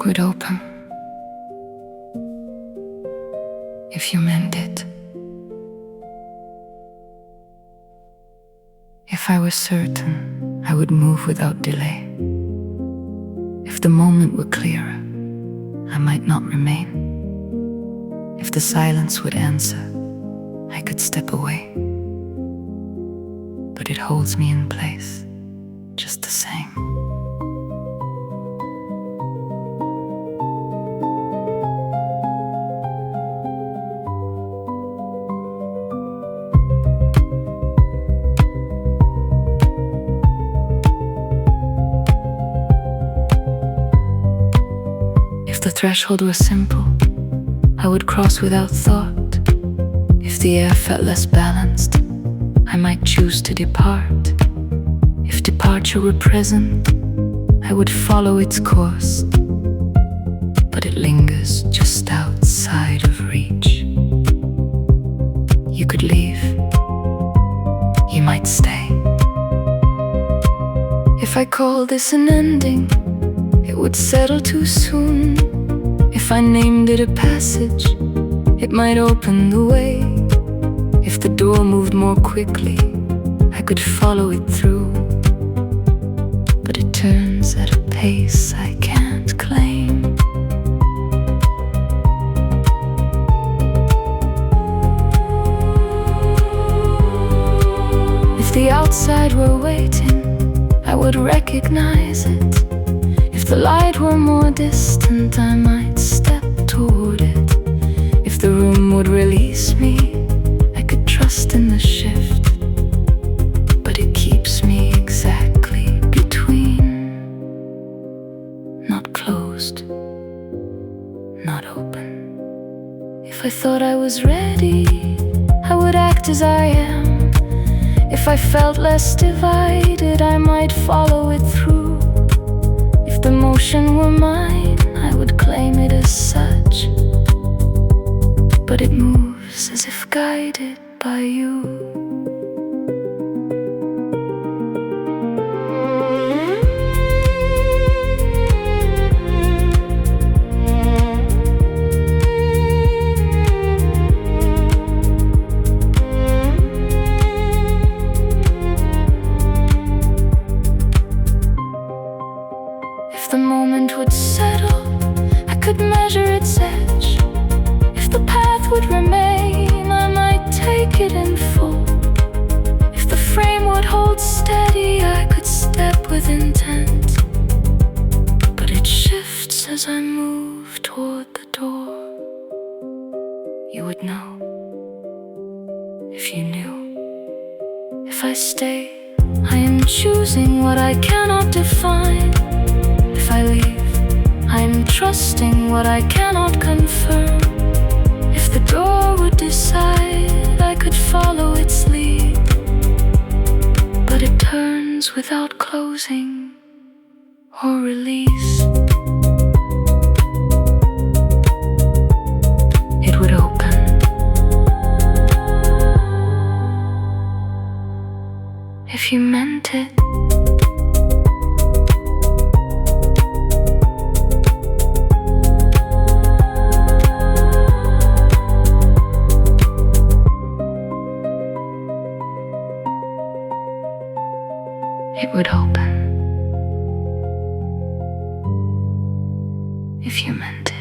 It would open if you meant it. If I was certain, I would move without delay. If the moment were clearer, I might not remain. If the silence would answer, I could step away. But it holds me in place, just the same. If the threshold were simple, I would cross without thought. If the air felt less balanced, I might choose to depart. If departure were present, I would follow its course. But it lingers just outside of reach. You could leave, you might stay. If I called this an ending, it would settle too soon. If I named it a passage, it might open the way. If the door moved more quickly, I could follow it through. But it turns at a pace I can't claim. If the outside were waiting, I would recognize it. If the light were more distant, I might step toward it. If the room would release me, I could trust in the shift. But it keeps me exactly between. Not closed, not open. If I thought I was ready, I would act as I am. If I felt less divided, I might follow it through. If the motion were mine, I would claim it as such. But it moves as if guided by you. If the moment would settle, I could measure its edge. If the path would remain, I might take it in full. If the frame would hold steady, I could step with intent. But it shifts as I move toward the door. You would know if you knew. If I stay, I am choosing what I cannot define. If I leave, I am trusting what I cannot confirm. If the door would decide, I could follow its lead. But it turns without closing or release. It would open if you meant it. It would open if you meant it.